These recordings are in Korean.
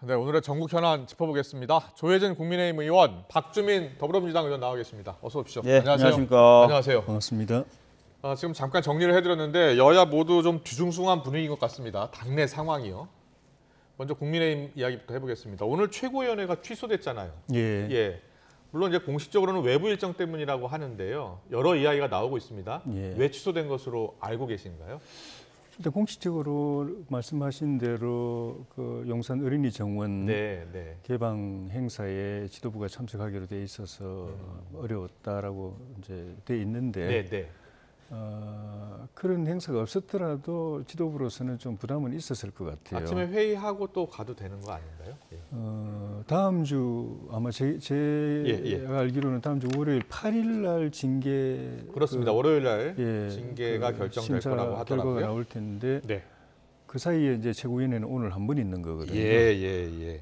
네, 오늘의 전국 현안 짚어보겠습니다. 조혜진 국민의힘 의원, 박주민 더불어민주당 의원 나와 계십니다. 어서 오십시오. 네, 안녕하세요. 안녕하십니까. 안녕하세요. 반갑습니다. 지금 잠깐 정리를 해드렸는데 여야 모두 좀 뒤숭숭한 분위기인 것 같습니다. 당내 상황이요. 먼저 국민의힘 이야기부터 해보겠습니다. 오늘 최고위원회가 취소됐잖아요. 예. 물론 이제 공식적으로는 외부 일정 때문이라고 하는데요. 여러 이야기가 나오고 있습니다. 예. 왜 취소된 것으로 알고 계신가요? 일단 공식적으로 말씀하신 대로 그 용산 어린이 정원 네. 개방 행사에 지도부가 참석하기로 돼 있어서 어려웠다라고 이제 돼 있는데 네. 그런 행사가 없었더라도 지도부로서는 좀 부담은 있었을 것 같아요. 아침에 회의하고 또 가도 되는 거 아닌가요? 예. 다음 주 아마 제가 알기로는 다음 주 월요일 8일 날 징계 그렇습니다. 월요일 날 예, 징계가 결정될 심사 거라고 하더라고요. 결과가 나올 텐데 네. 그 사이에 이제 최고위원회는 오늘 한 번 있는 거거든요. 예.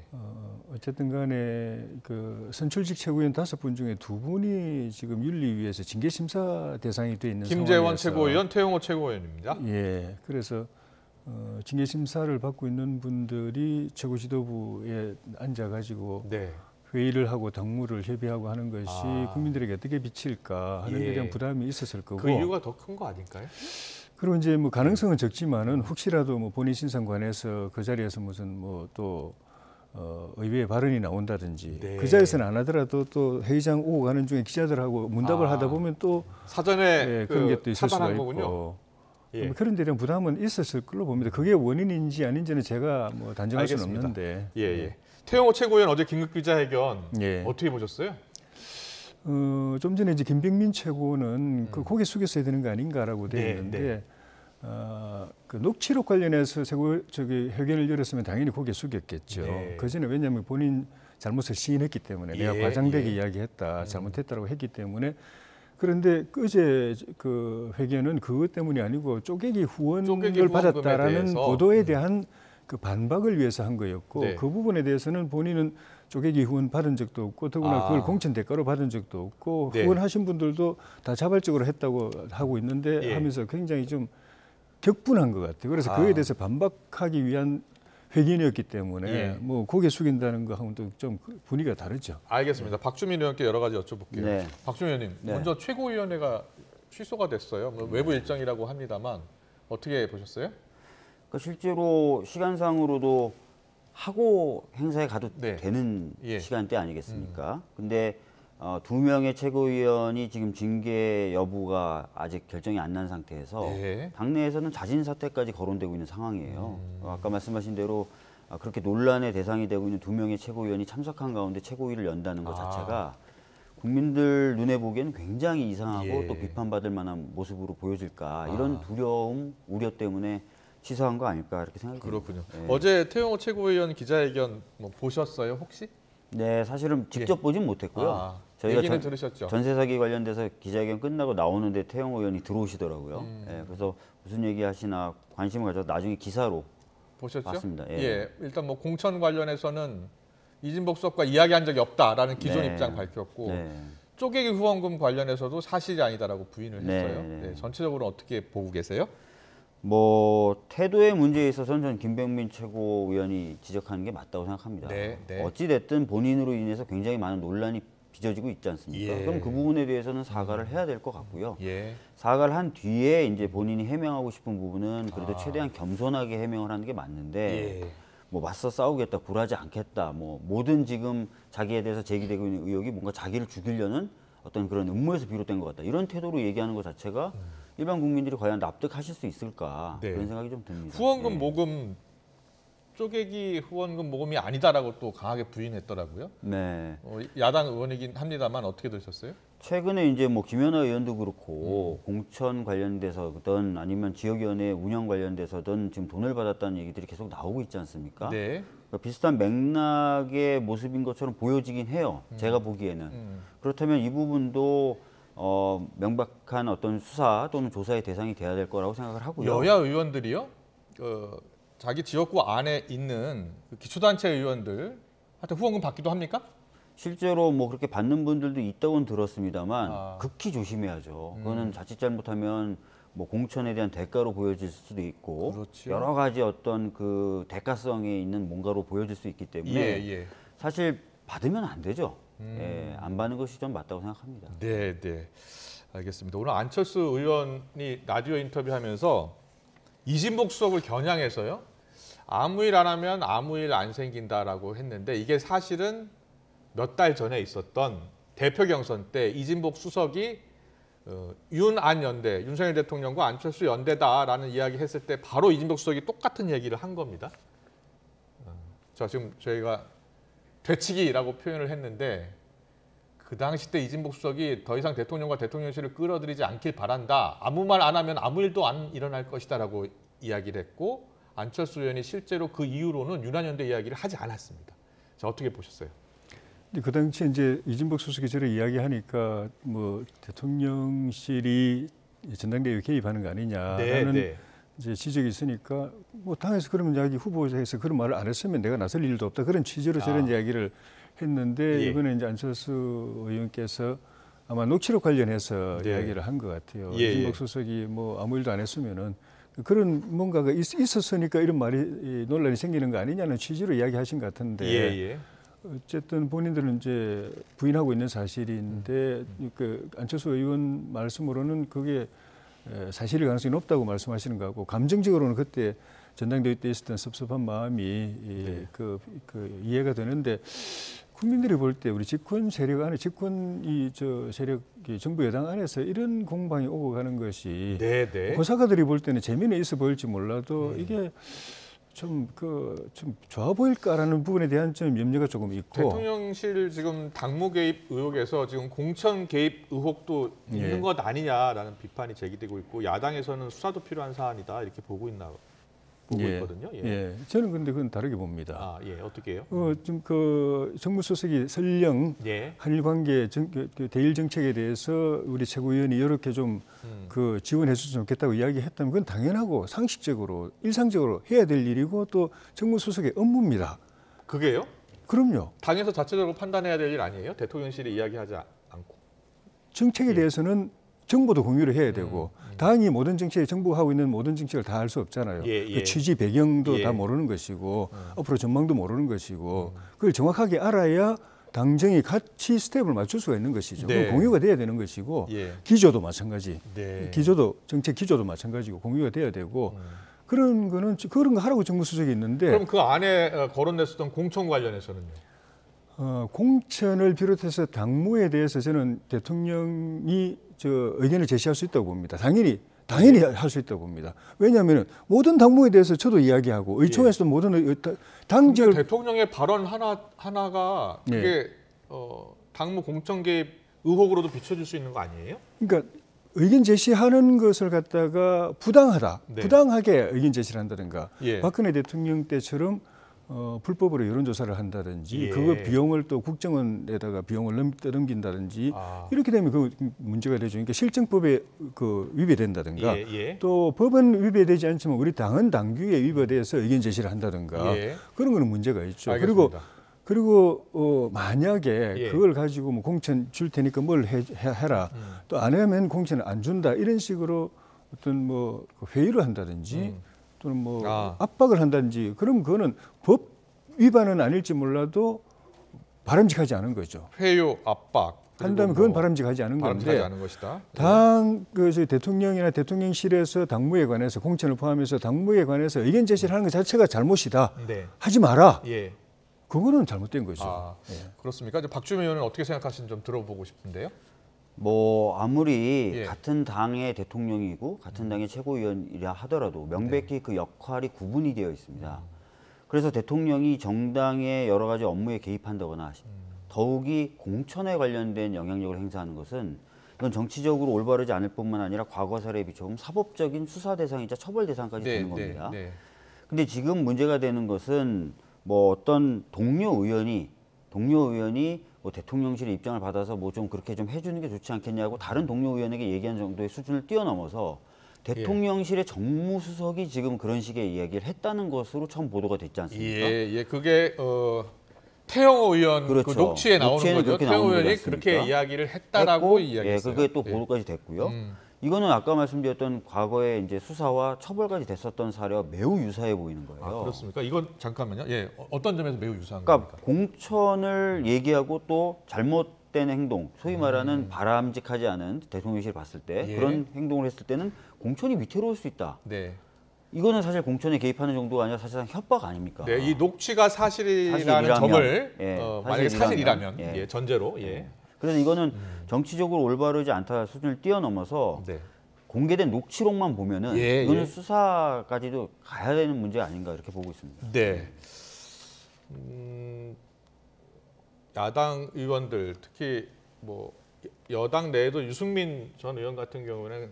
어쨌든 간에 그 선출직 최고위원 5분 중에 2분이 지금 윤리위에서 징계 심사 대상이 돼 있는 김재원 상황이어서 최고위원, 태용호 최고위원입니다. 예, 그래서 징계 심사를 받고 있는 분들이 최고 지도부에 앉아가지고 네. 회의를 하고 당무를 협의하고 하는 것이 국민들에게 어떻게 비칠까 하는 데 대한 부담이 있었을 거고. 그 이유가 더 큰 거 아닐까요? 그리고 이제 뭐 가능성은 적지만은 혹시라도 뭐 본인 신상관해서 그 자리에서 무슨 뭐 또 의외의 발언이 나온다든지 네. 그 자리에서는 안 하더라도 또 회의장 오고 가는 중에 기자들하고 문답을 하다 보면 또 사전에 그런 게 또 있을 수가 차단한 있고 거군요. 예. 그런 데 대한 부담은 있었을 걸로 봅니다. 그게 원인인지 아닌지는 제가 뭐 단정할 수는 알겠습니다. 없는데. 예. 태용호 최고위원 어제 긴급 기자회견 예. 어떻게 보셨어요? 좀 전에 이제 김병민 최고는 그 고개 숙였어야 되는 거 아닌가라고 되어 네, 있는데 그 녹취록 관련해서 회견을 열었으면 당연히 고개 숙였겠죠. 네. 그 전에 왜냐하면 본인 잘못을 시인했기 때문에 내가 예, 과장되게 이야기했다, 잘못했다라고 했기 때문에. 그런데 어제 그 회견은 그것 때문이 아니고 쪼개기 후원을 받았다라는 대해서. 보도에 대한 그 반박을 위해서 한 거였고 네. 그 부분에 대해서는 본인은 쪼개기 후원 받은 적도 없고 더구나 그걸 공천 대가로 받은 적도 없고 네. 후원하신 분들도 다 자발적으로 했다고 하고 있는데 예. 하면서 굉장히 좀 격분한 것 같아요. 그래서 그에 대해서 반박하기 위한 회견이었기 때문에 예. 뭐 고개 숙인다는 거하고는 또 좀 분위기가 다르죠. 알겠습니다. 박주민 의원께 여러 가지 여쭤볼게요. 네. 박주민 의원님, 네. 먼저 최고위원회가 취소가 됐어요. 뭐 외부 일정이라고 합니다만 어떻게 보셨어요? 그러니까 실제로 시간상으로도 하고 행사에 가도 네. 되는 예. 시간대 아니겠습니까? 근데 2명의 최고위원이 지금 징계 여부가 아직 결정이 안 난 상태에서 네. 당내에서는 자진 사퇴까지 거론되고 있는 상황이에요. 아까 말씀하신 대로 그렇게 논란의 대상이 되고 있는 2명의 최고위원이 참석한 가운데 최고위를 연다는 것 자체가 국민들 눈에 보기에는 굉장히 이상하고 예. 또 비판받을 만한 모습으로 보여질까 이런 두려움, 우려 때문에 취소한 거 아닐까 이렇게 생각이 듭니다. 그렇군요. 네. 어제 태용호 최고위원 기자회견 뭐 보셨어요 혹시? 네, 사실은 직접 보진 못했고요. 저희가 얘기는 들으셨죠? 전세 사기 관련돼서 기자회견 끝나고 나오는데 태영호 의원이 들어오시더라고요. 예, 그래서 무슨 얘기 하시나 관심을 가져서 나중에 기사로 보셨죠? 봤습니다. 예. 일단 뭐 공천 관련해서는 이진복 수석과 이야기한 적이 없다라는 기존 네. 입장 밝혔고 네. 쪼개기 후원금 관련해서도 사실이 아니다라고 부인을 네. 했어요. 네, 전체적으로 어떻게 보고 계세요? 뭐 태도의 문제에 있어서는 저는 김병민 최고위원이 지적하는 게 맞다고 생각합니다. 네. 어찌 됐든 본인으로 인해서 굉장히 많은 논란이 빚어지고 있지 않습니까? 예. 그럼 그 부분에 대해서는 사과를 해야 될 것 같고요. 예. 사과를 한 뒤에 이제 본인이 해명하고 싶은 부분은 그래도 최대한 겸손하게 해명을 하는 게 맞는데 예. 뭐 맞서 싸우겠다, 굴하지 않겠다, 뭐 모든 지금 자기에 대해서 제기되고 있는 의혹이 뭔가 자기를 죽이려는 어떤 그런 음모에서 비롯된 것 같다. 이런 태도로 얘기하는 것 자체가 일반 국민들이 과연 납득하실 수 있을까 네. 그런 생각이 좀 듭니다. 후원금 예. 모금 쪼개기 후원금 모금이 아니다라고 또 강하게 부인했더라고요. 네. 야당 의원이긴 합니다만 어떻게 들으셨어요? 최근에 이제 뭐 김연아 의원도 그렇고 공천 관련돼서든 아니면 지역위원회 운영 관련돼서든 지금 돈을 받았다는 얘기들이 계속 나오고 있지 않습니까? 네. 그러니까 비슷한 맥락의 모습인 것처럼 보여지긴 해요. 제가 보기에는. 그렇다면 이 부분도 명백한 어떤 수사 또는 조사의 대상이 돼야 될 거라고 생각을 하고요. 여야 의원들이요? 자기 지역구 안에 있는 그 기초단체 의원들 하여튼 후원금 받기도 합니까? 실제로 뭐 그렇게 받는 분들도 있다고는 들었습니다만 아. 극히 조심해야죠. 그거는 자칫 잘못하면 뭐 공천에 대한 대가로 보여질 수도 있고 그렇죠. 여러 가지 어떤 그 대가성에 있는 뭔가로 보여질 수 있기 때문에 예. 사실 받으면 안 되죠. 예, 안 받는 것이 좀 맞다고 생각합니다. 네. 알겠습니다. 오늘 안철수 의원이 라디오 인터뷰하면서 이진복 수석을 겨냥해서요. 아무 일 안 하면 아무 일 안 생긴다라고 했는데 이게 사실은 몇 달 전에 있었던 대표 경선 때 이진복 수석이 윤안 연대, 윤석열 대통령과 안철수 연대다라는 이야기 했을 때 바로 이진복 수석이 똑같은 얘기를 한 겁니다. 자, 지금 저희가 되치기라고 표현을 했는데 그 당시 때 이진복 수석이 더 이상 대통령과 대통령실을 끌어들이지 않길 바란다. 아무 말 안 하면 아무 일도 안 일어날 것이다라고 이야기를 했고 안철수 의원이 실제로 그 이후로는 윤한연대 이야기를 하지 않았습니다. 자, 어떻게 보셨어요? 그 당시 이제 이진복 수석이 저를 이야기하니까 뭐 대통령실이 전당대회에 개입하는 거 아니냐라는 이제 지적이 있으니까 뭐 당에서 그러면 자기 후보자에서 그런 말을 안 했으면 내가 나설 일도 없다 그런 취지로 저런 이야기를 했는데 이번에 이제 안철수 의원께서 아마 녹취록 관련해서 이야기를 한 것 같아요. 이진복 수석이 뭐 아무 일도 안 했으면은 그런 뭔가가 있었으니까 이런 말이 논란이 생기는 거 아니냐는 취지로 이야기하신 것 같은데 어쨌든 본인들은 이제 부인하고 있는 사실인데 그 안철수 의원 말씀으로는 그게 사실일 가능성이 높다고 말씀하시는 거고 감정적으로는 그때 전당대회 때 있었던 섭섭한 마음이 그 이해가 되는데 국민들이 볼 때 우리 집권 세력 안에 집권 세력이 정부 여당 안에서 이런 공방이 오고 가는 것이 고사가들이 볼 때는 재미는 있어 보일지 몰라도 이게 좀 좋아 보일까라는 부분에 대한 좀 염려가 조금 있고 대통령실 지금 당무 개입 의혹에서 지금 공천 개입 의혹도 있는 것 아니냐라는 비판이 제기되고 있고 야당에서는 수사도 필요한 사안이다 이렇게 보고 있거든요. 저는 근데 그건 다르게 봅니다. 어떻게 해요? 좀 그 정무수석이 설령 한일 관계 대일 정책에 대해서 우리 최고위원이 이렇게 좀 그 지원해 줬으면 좋겠다고 이야기했다면 그건 당연하고 상식적으로 일상적으로 해야 될 일이고 또 정무수석의 업무입니다. 그게요? 그럼요. 당에서 자체적으로 판단해야 될 일 아니에요? 대통령실이 이야기하지 않고. 정책에 대해서는 정보도 공유를 해야 되고 당이 모든 정책에 정부가 하고 있는 모든 정책을 다 알 수 없잖아요. 그 취지 배경도 다 모르는 것이고 앞으로 전망도 모르는 것이고 그걸 정확하게 알아야 당정이 같이 스텝을 맞출 수가 있는 것이죠. 그럼 공유가 돼야 되는 것이고 기조도 마찬가지. 기조도 정책 기조도 마찬가지고 공유가 돼야 되고 그런 거 하라고 정무수석이 있는데 그럼 그 안에 거론됐었던 공천 관련해서는요? 공천을 비롯해서 당무에 대해서 저는 대통령이 의견을 제시할 수 있다고 봅니다. 당연히 할 수 있다고 봅니다. 왜냐하면 모든 당무에 대해서 저도 이야기하고 의총에서도 모든 당적 대통령의 발언 하나가 그게 당무 공천 개입 의혹으로도 비춰질 수 있는 거 아니에요? 그러니까 의견 제시하는 것을 갖다가 부당하게 의견 제시를 한다든가 박근혜 대통령 때처럼 불법으로 여론조사를 한다든지 그거 비용을 또 국정원에다가 비용을 떠넘긴다든지 이렇게 되면 그 문제가 되죠. 그러니까 실정법에 위배된다든가 또 법은 위배되지 않지만 우리 당은 당규에 위배돼서 의견 제시를 한다든가 그런 거는 문제가 있죠. 알겠습니다. 그리고 만약에 그걸 가지고 뭐 공천 줄 테니까 뭘 해라 또 안 하면 공천을 안 준다 이런 식으로 어떤 뭐 회의를 한다든지 또는 뭐 압박을 한다든지 그럼 그거는 법 위반은 아닐지 몰라도 바람직하지 않은 거죠. 회유, 압박 한다면 그건 바람직하지 않은 건데 것이다. 대통령이나 대통령실에서 당무에 관해서 공천을 포함해서 당무에 관해서 의견 제시를 하는 것 자체가 잘못이다. 하지 마라. 그거는 잘못된 거죠. 그렇습니까? 박주민 의원은 어떻게 생각하시는지 좀 들어보고 싶은데요. 뭐 아무리 같은 당의 대통령이고 같은 당의 최고위원이라 하더라도 명백히 그 역할이 구분이 되어 있습니다. 그래서 대통령이 정당의 여러 가지 업무에 개입한다거나 더욱이 공천에 관련된 영향력을 행사하는 것은 이건 정치적으로 올바르지 않을 뿐만 아니라 과거 사례에 비춰보면 사법적인 수사 대상이자 처벌 대상까지 되는 겁니다. 근데 지금 문제가 되는 것은 뭐 어떤 동료 의원이 뭐 대통령실의 입장을 받아서 뭐 좀 그렇게 좀 해주는 게 좋지 않겠냐고 다른 동료 의원에게 얘기한 정도의 수준을 뛰어넘어서 대통령실의 정무수석이 지금 그런 식의 이야기를 했다는 것으로 처음 보도가 됐지 않습니까? 그게 태영호 의원 그렇죠. 그 녹취에 나오는 거죠. 태영호 의원이 그렇게 이야기를 했다라고 이야기했어요. 그게 또 보도까지 됐고요. 이거는 아까 말씀드렸던 과거에 이제 수사와 처벌까지 됐었던 사례와 매우 유사해 보이는 거예요. 아, 그렇습니까? 이건 잠깐만요. 예, 어떤 점에서 매우 유사한 그러니까 겁니까? 공천을 얘기하고 또 잘못된 행동, 소위 말하는 바람직하지 않은 대통령실이 봤을 때 예. 그런 행동을 했을 때는 공천이 위태로울 수 있다. 네. 이거는 사실 공천에 개입하는 정도가 아니라 사실상 협박 아닙니까? 네, 이 녹취가 사실이라는 사실이라면, 점을 예, 만약에 사실이라면 사실이라면, 예, 전제로 예. 그래서 이거는 정치적으로 올바르지 않다 수준을 뛰어넘어서 네. 공개된 녹취록만 보면은 예, 이거는 예. 수사까지도 가야 되는 문제 아닌가 이렇게 보고 있습니다. 네. 야당 의원들 특히 뭐 여당 내에도 유승민 전 의원 같은 경우는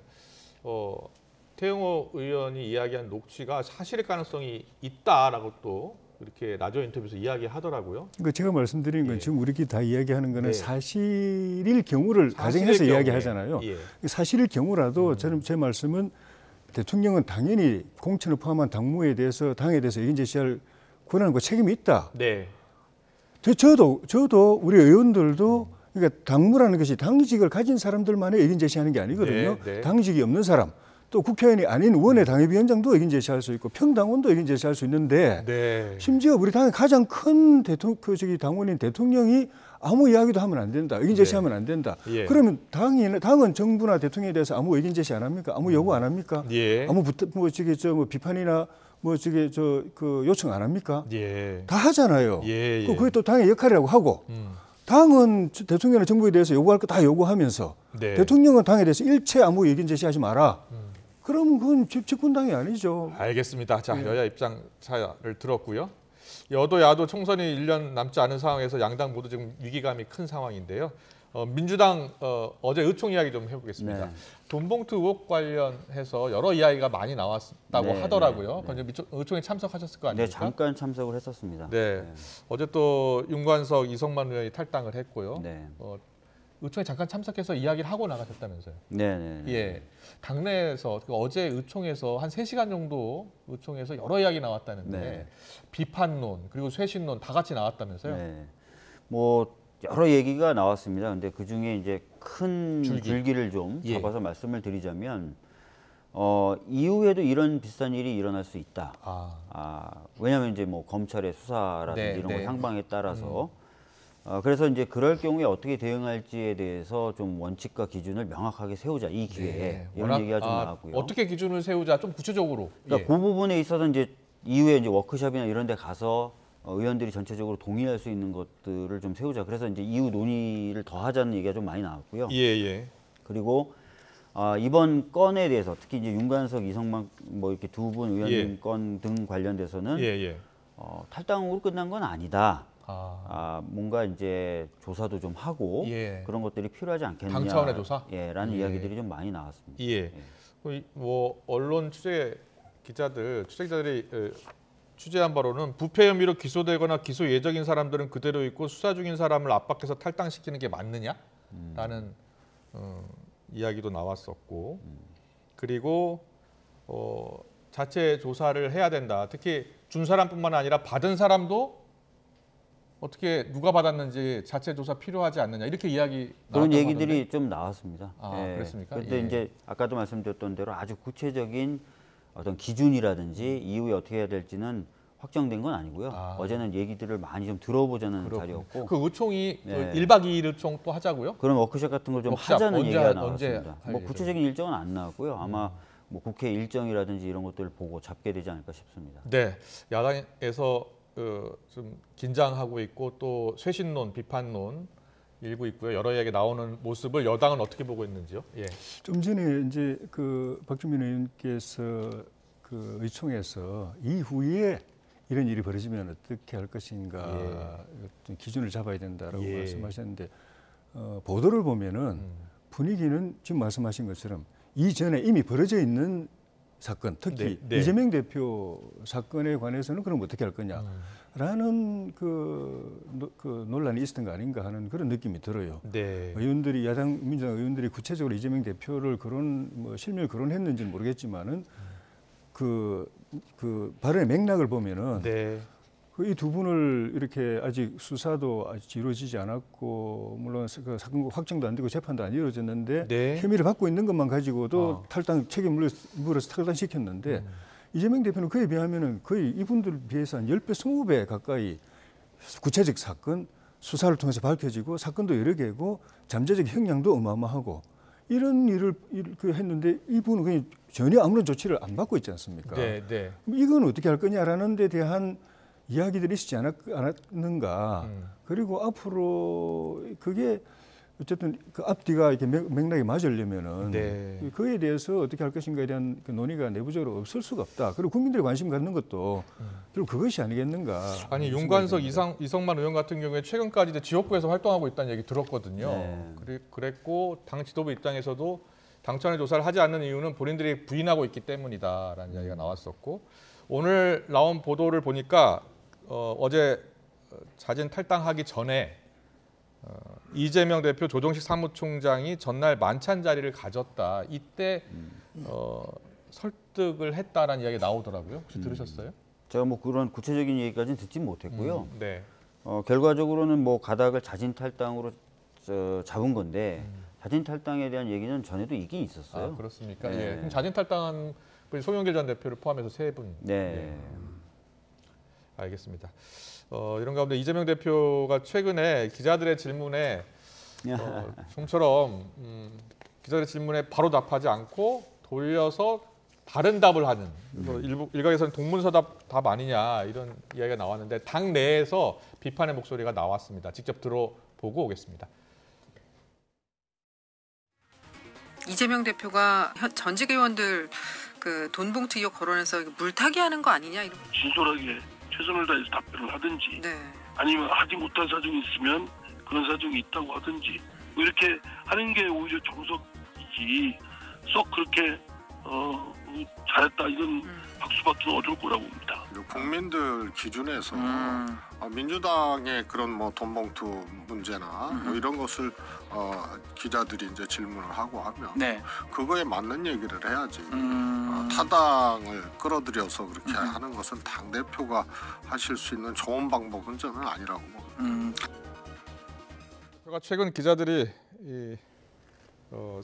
태영호 의원이 이야기한 녹취가 사실일 가능성이 있다라고 또 이렇게 라디오 인터뷰에서 이야기하더라고요. 그러니까 제가 말씀드린 건 예. 지금 우리끼리 다 이야기하는 거는 네. 사실일 경우를 사실일 가정해서 경우에, 이야기하잖아요. 예. 사실일 경우라도 저는 제 말씀은 대통령은 당연히 공천을 포함한 당무에 대해서 당에 대해서 의견 제시할 권한과 책임이 있다. 네. 저도 우리 의원들도 그러니까 당무라는 것이 당직을 가진 사람들만의 의견 제시하는 게 아니거든요. 네, 네. 당직이 없는 사람, 또 국회의원이 아닌 의원의 당협위원장도 의견 제시할 수 있고 평당원도 의견 제시할 수 있는데 네. 심지어 우리 당의 가장 큰 당원인 대통령이 아무 이야기도 하면 안 된다. 의견 제시하면 안 된다. 예. 그러면 당은 정부나 대통령에 대해서 아무 의견 제시 안 합니까? 아무 요구 안 합니까? 예. 아무 비판이나 요청 안 합니까? 예. 다 하잖아요. 예, 예. 그게 또 당의 역할이라고 하고 당은 대통령이나 정부에 대해서 요구할 거 다 요구하면서 네. 대통령은 당에 대해서 일체 아무 의견 제시하지 마라. 그럼 그건 집권당이 아니죠. 알겠습니다. 자, 여야 입장 차를 들었고요. 여도 야도 총선이 1년 남지 않은 상황에서 양당 모두 지금 위기감이 큰 상황인데요. 민주당 어제 의총 이야기 좀 해보겠습니다. 네. 돈봉투 의혹 관련해서 여러 이야기가 많이 나왔다고 네, 하더라고요. 네, 그건 의총에 참석하셨을 거 네, 아닙니까? 잠깐 참석을 했었습니다. 네. 어제 또 윤관석, 이성만 의원이 탈당을 했고요. 네. 의총에 잠깐 참석해서 이야기를 하고 나가셨다면서요. 네, 네. 네. 예. 당내에서 어제 의총에서 한 3시간 정도 의총에서 여러 이야기 나왔다는데 네. 비판론 그리고 쇄신론 다 같이 나왔다면서요. 네. 뭐 여러 얘기가 나왔습니다. 근데 그 중에 이제 큰 줄기를 좀 예. 잡아서 말씀을 드리자면 이후에도 이런 비슷한 일이 일어날 수 있다. 왜냐하면 이제 뭐 검찰의 수사라든지 네, 이런 네. 거 향방에 따라서 그래서 이제 그럴 경우에 어떻게 대응할지에 대해서 좀 원칙과 기준을 명확하게 세우자 이 기회에 네. 이런 워낙, 얘기가 좀 나왔고요. 어떻게 기준을 세우자 좀 구체적으로. 그러니까 그 부분에 있어서 이제 이후에 이제 워크숍이나 이런 데 가서 의원들이 전체적으로 동의할 수 있는 것들을 좀 세우자. 그래서 이제 이후 논의를 더 하자는 얘기가 좀 많이 나왔고요. 예. 그리고 이번 건에 대해서 특히 이제 윤관석, 이성만 뭐 이렇게 두 분 의원님 예. 건 등 관련돼서는 예. 탈당으로 끝난 건 아니다. 아. 뭔가 이제 조사도 좀 하고 예. 그런 것들이 필요하지 않겠냐. 당 차원의 조사? 라는 예. 이야기들이 좀 많이 나왔습니다. 예. 뭐 언론 취재기자들이 취재한 바로는 부패 혐의로 기소되거나 기소 예정인 사람들은 그대로 있고 수사 중인 사람을 압박해서 탈당시키는 게 맞느냐라는 이야기도 나왔었고 그리고 자체 조사를 해야 된다. 특히 준 사람뿐만 아니라 받은 사람도 어떻게 누가 받았는지 자체 조사 필요하지 않느냐 이렇게 이야기 그런 나왔다고 얘기들이 하던데. 좀 나왔습니다. 그랬습니까? 그런데 예. 이제 아까도 말씀드렸던 대로 아주 구체적인 어떤 기준이라든지 이후에 어떻게 해야 될지는 확정된 건 아니고요. 어제는 얘기들을 많이 좀 들어보자는 자리였고 그 의총이 네. 1박 2일 의총 또 하자고요? 그런 워크숍 같은 걸 좀 워크숍 하자는 언제 얘기가 할 나왔습니다. 뭐 예정이에요? 구체적인 일정은 안 나왔고요. 아마 뭐 국회 일정이라든지 이런 것들을 보고 잡게 되지 않을까 싶습니다. 네, 야당에서 좀 긴장하고 있고 또 쇄신론, 비판론 일고 있고요. 여러 이야기 나오는 모습을 여당은 어떻게 보고 있는지요? 예. 좀 전에 이제 그 박주민 의원께서 그 의총에서 이후에 이런 일이 벌어지면 어떻게 할 것인가 어떤 기준을 잡아야 된다라고 말씀하셨는데 보도를 보면은 분위기는 지금 말씀하신 것처럼 이전에 이미 벌어져 있는 사건, 특히 네. 이재명 대표 사건에 관해서는 그럼 어떻게 할 거냐라는 그 논란이 있었던 거 아닌가 하는 그런 느낌이 들어요. 네. 의원들이 민주당 의원들이 구체적으로 이재명 대표를 실명 거론했는지는 모르겠지만은 그 발언의 맥락을 보면은 네. 이 두 분을 이렇게 아직 수사도 아직 이루어지지 않았고 물론 그 사건 확정도 안 되고 재판도 안 이루어졌는데 네. 혐의를 받고 있는 것만 가지고도 탈당 책임을 물어서 탈당시켰는데 이재명 대표는 그에 비하면은 거의 이분들 비해서 한 10배, 20배 가까이 구체적 사건 수사를 통해서 밝혀지고 사건도 여러 개고 잠재적 형량도 어마어마하고 이런 일을 했는데 이분은 그냥 전혀 아무런 조치를 안 받고 있지 않습니까? 네, 네. 이건 어떻게 할 거냐라는 데 대한 이야기들이 있지 않았는가. 그리고 앞으로 그게 어쨌든 그 앞뒤가 이렇게 맥락이 맞으려면은 네. 그에 대해서 어떻게 할 것인가에 대한 그 논의가 내부적으로 없을 수가 없다. 그리고 국민들이 관심 갖는 것도 결국 그것이 아니겠는가. 아니 윤관석 이성만 의원 같은 경우에 최근까지도 지역구에서 활동하고 있다는 얘기 들었거든요. 네. 그랬고 당 지도부 입장에서도 당청의 조사를 하지 않는 이유는 본인들이 부인하고 있기 때문이다라는 이야기가 나왔었고 오늘 나온 보도를 보니까 어제 자진 탈당하기 전에 이재명 대표 조정식 사무총장이 전날 만찬 자리를 가졌다. 이때 설득을 했다라는 이야기가 나오더라고요. 혹시 들으셨어요? 제가 뭐 그런 구체적인 얘기까지는 듣지 못했고요. 네. 결과적으로는 뭐 가닥을 자진 탈당으로 잡은 건데 자진 탈당에 대한 얘기는 전에도 있긴 있었어요. 아, 그렇습니까? 네. 예. 그럼 자진 탈당한 분이 송영길 전 대표를 포함해서 3분. 네. 알겠습니다. 이런 가운데 이재명 대표가 최근에 기자들의 질문에 좀처럼 기자들의 질문에 바로 답하지 않고 돌려서 다른 답을 하는 일각에서는 동문서답 답 아니냐 이런 이야기가 나왔는데 당 내에서 비판의 목소리가 나왔습니다. 직접 들어보고 오겠습니다. 이재명 대표가 전직 의원들 그 돈 봉투 이어 거론해서 물타기 하는 거 아니냐 이런. 진솔하게 최선을 다해서 답변을 하든지 네. 아니면 하지 못한 사정이 있으면 그런 사정이 있다고 하든지 뭐 이렇게 하는 게 오히려 정석이지 썩 그렇게 잘했다 이런 박수받기는 어려울 거라고 봅니다. 국민들 기준에서 민주당의 그런 뭐 돈봉투 문제나 뭐 이런 것을 기자들이 이제 질문을 하고 하면 네. 그거에 맞는 얘기를 해야지. 타당을 끌어들여서 그렇게 하는 것은 당 대표가 하실 수 있는 좋은 방법은 저는 아니라고 봅니다. 제가 최근 기자들이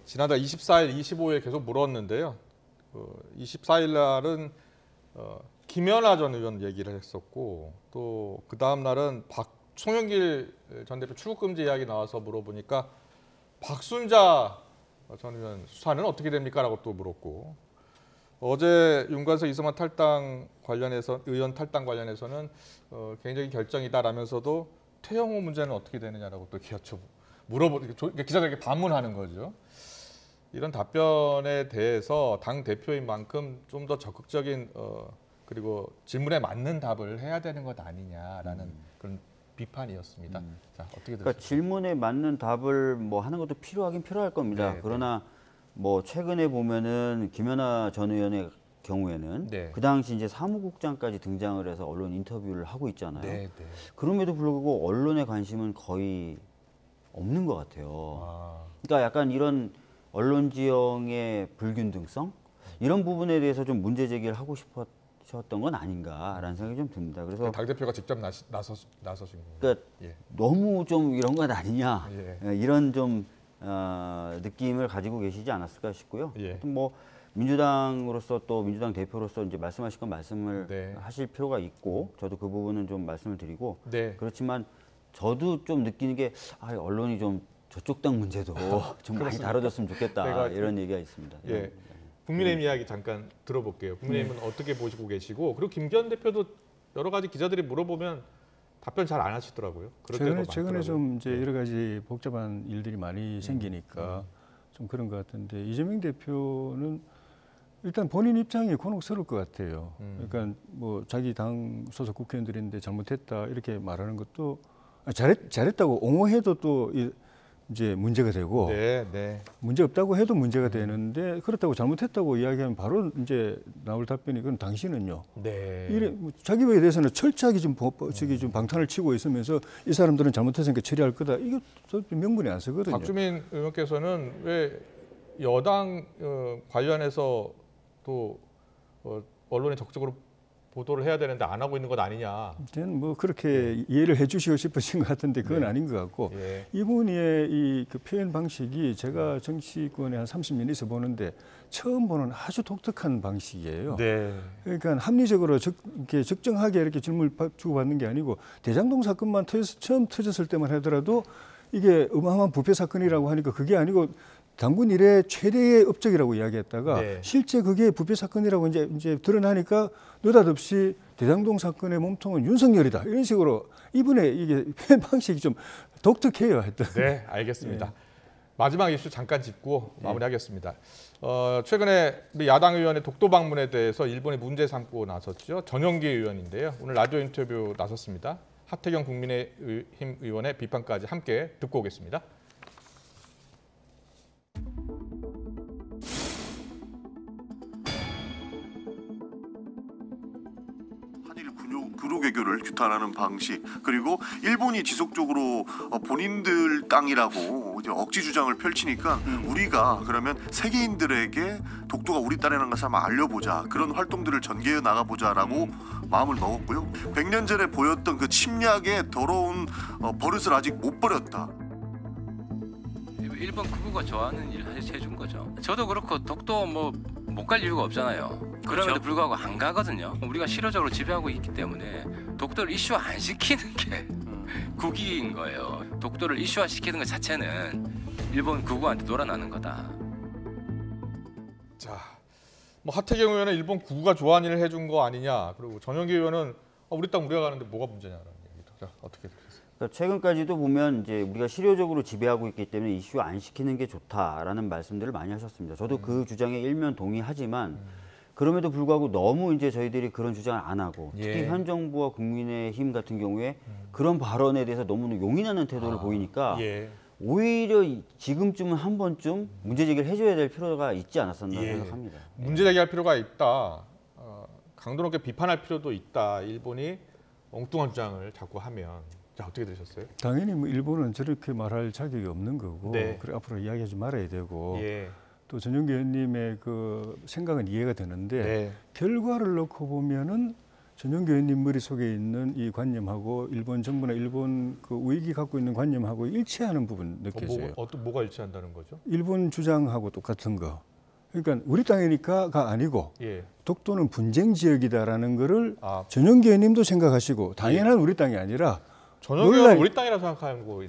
지난달 24일, 25일 계속 물었는데요. 24일 날은 김연아 전 의원 얘기를 했었고 또 그 다음 날은 송영길 전 대표 출국 금지 이야기 나와서 물어보니까 박순자 전 의원 수사는 어떻게 됩니까?라고 또 물었고 어제 윤관석 이성만 탈당 관련해서 의원 탈당 관련해서는 개인적인 결정이다라면서도 태영호 문제는 어떻게 되느냐라고 또 기자들에게 반문하는 거죠. 이런 답변에 대해서 당 대표인 만큼 좀 더 적극적인 그리고 질문에 맞는 답을 해야 되는 것 아니냐라는 그런 비판이었습니다. 자, 어떻게 그러니까 질문에 맞는 답을 뭐 하는 것도 필요하긴 필요할 겁니다. 네, 그러나 뭐 최근에 보면은 김연아 전 의원의 경우에는 그 당시 이제 사무국장까지 등장을 해서 언론 인터뷰를 하고 있잖아요. 네. 그럼에도 불구하고 언론의 관심은 거의 없는 것 같아요. 그러니까 약간 이런 언론 지형의 불균등성 이런 부분에 대해서 좀 문제 제기를 하고 싶었던 건 아닌가라는 생각이 좀 듭니다. 그래서 당 대표가 직접 나서신 거예요. 그러니까 너무 좀 이런 건 아니냐 이런 좀 느낌을 가지고 계시지 않았을까 싶고요. 하여튼 뭐 민주당으로서 또 민주당 대표로서 이제 말씀하실 건 말씀을 하실 필요가 있고 저도 그 부분은 좀 말씀을 드리고 그렇지만 저도 좀 느끼는 게 언론이 좀 저쪽 당 문제도 좀 많이 다뤄졌으면 좋겠다 이런 얘기가 있습니다. 국민의힘 이야기 잠깐 들어볼게요. 국민의힘은 어떻게 보시고 계시고 그리고 김기현 대표도 여러 가지 기자들이 물어보면 답변 잘 안 하시더라고요. 최근에 좀 이제 여러 가지 복잡한 일들이 많이 생기니까 좀 그런 것 같은데 이재명 대표는 일단 본인 입장이 곤혹스러울 것 같아요. 그러니까 뭐 자기 당 소속 국회의원들인데 잘못했다 이렇게 말하는 것도 잘했다고 옹호해도 또 이제 문제가 되고 문제 없다고 해도 문제가 되는데 그렇다고 잘못했다고 이야기하면 바로 이제 나올 답변이 그건 당신은요. 이래 자기 에 대해서는 철저하게 좀 방탄을 치고 있으면서 이 사람들은 잘못했으니까 처리할 거다. 이거 명분이 안 서거든요. 박주민 의원께서는 왜 여당 관련해서 또 언론에 적극적으로 보도를 해야 되는데 안 하고 있는 것 아니냐. 저는 뭐 그렇게 이해를 해주시고 싶으신 것 같은데 그건 네. 아닌 것 같고 예. 이분의 이 그 표현 방식이 제가 정치권에 한 30년 있어 보는데 처음 보는 아주 독특한 방식이에요. 네. 그러니까 합리적으로 이렇게 적정하게 이렇게 질문을 주고받는 게 아니고 대장동 사건만 처음 터졌을 때만 하더라도 이게 어마어마한 부패 사건이라고 하니까 그게 아니고 당군 이래 최대의 업적이라고 이야기했다가 네. 실제 그게 부패 사건이라고 이제 드러나니까 느닷없이 대장동 사건의 몸통은 윤석열이다 이런 식으로 이분의 이게 표현 방식이 좀 독특해요. 하여튼. 네, 알겠습니다. 마지막 이슈 잠깐 짚고 마무리하겠습니다. 최근에 우리 야당 의원의 독도 방문에 대해서 일본이 문제 삼고 나섰죠. 전용기 의원인데요. 오늘 라디오 인터뷰 나섰습니다. 하태경 국민의힘 의원의 비판까지 함께 듣고 오겠습니다. 구로 개교를 규탄하는 방식, 그리고 일본이 지속적으로 본인들 땅이라고 이제 억지 주장을 펼치니까 우리가 그러면 세계인들에게 독도가 우리 땅이라는 것을 한번 알려보자, 그런 활동들을 전개해 나가보자라고 마음을 먹었고요. 100년 전에 보였던 그 침략의 더러운 버릇을 아직 못 버렸다. 일본 극우가 좋아하는 일을 해준 거죠. 저도 그렇고 독도 뭐 못 갈 이유가 없잖아요. 그럼에도 불구하고 안 가거든요. 우리가 실효적으로 지배하고 있기 때문에 독도를 이슈화 안 시키는 게 국익인 거예요. 독도를 이슈화 시키는 것 자체는 일본 극우한테 놀아나는 거다. 자, 뭐 하태경 의원은 일본 구가 좋아하는 일을 해준 거 아니냐. 그리고 전용기 의원은 우리 땅 우리가 가는데 뭐가 문제냐라는 얘기도. 자, 어떻게 들으세요? 그러니까 최근까지도 보면 이제 우리가 실효적으로 지배하고 있기 때문에 이슈 안 시키는 게 좋다라는 말씀들을 많이 하셨습니다. 저도 그 주장에 일면 동의하지만 그럼에도 불구하고 너무 이제 저희들이 그런 주장을 안 하고 특히 예. 현 정부와 국민의힘 같은 경우에 그런 발언에 대해서 너무 용인하는 태도를 보이니까 예. 오히려 지금쯤은 한 번쯤 문제 제기를 해줘야 될 필요가 있지 않았었나 예. 생각합니다. 문제 제기할 필요가 있다. 강도 높게 비판할 필요도 있다. 일본이 엉뚱한 주장을 자꾸 하면. 자, 어떻게 들으셨어요? 당연히 뭐 일본은 저렇게 말할 자격이 없는 거고 네. 그래 앞으로 이야기하지 말아야 되고 예. 또 전용기 의원님의 그 생각은 이해가 되는데 네. 결과를 놓고 보면은 전용기 의원님 머릿속에 있는 이 관념하고 일본 정부나 일본 그 우익이 갖고 있는 관념하고 일치하는 부분 느껴져요. 뭐가 일치한다는 거죠? 일본 주장하고 똑같은 거. 그러니까 우리 땅이니까가 아니고 예. 독도는 분쟁 지역이다라는 거를 아, 전용기 의원님도 생각하시고 당연한 우리 땅이 아니라 전용기 의원은 우리 땅이라 생각하는 거.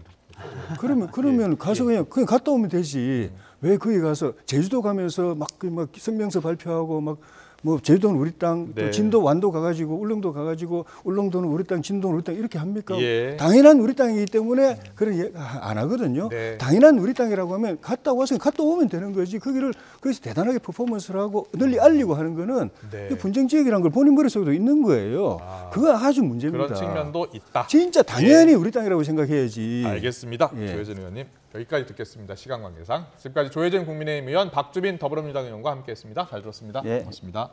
그러면 가서 그냥 갔다 오면 되지. 왜 거기 가서 제주도 가면서 막 성명서 발표하고 막 뭐 제주도는 우리 땅, 네. 또 진도 완도 가가지고 울릉도 가가지고 울릉도는 우리 땅, 진도는 우리 땅 이렇게 합니까? 예. 당연한 우리 땅이기 때문에 그런 안 하거든요. 네. 당연한 우리 땅이라고 하면 갔다 오면 되는 거지. 거기서 대단하게 퍼포먼스를 하고 널리 알리고 하는 거는 네. 그 분쟁 지역이라는 걸 본인 머릿속에도 있는 거예요. 아. 그거 아주 문제입니다. 그런 측면도 있다. 진짜 당연히 우리 땅이라고 생각해야지. 알겠습니다. 예. 조혜진 의원님 여기까지 듣겠습니다. 시간 관계상 지금까지 조혜진 국민의힘 의원, 박주빈 더불어민주당 의원과 함께했습니다. 잘 들었습니다. 예. 고맙습니다.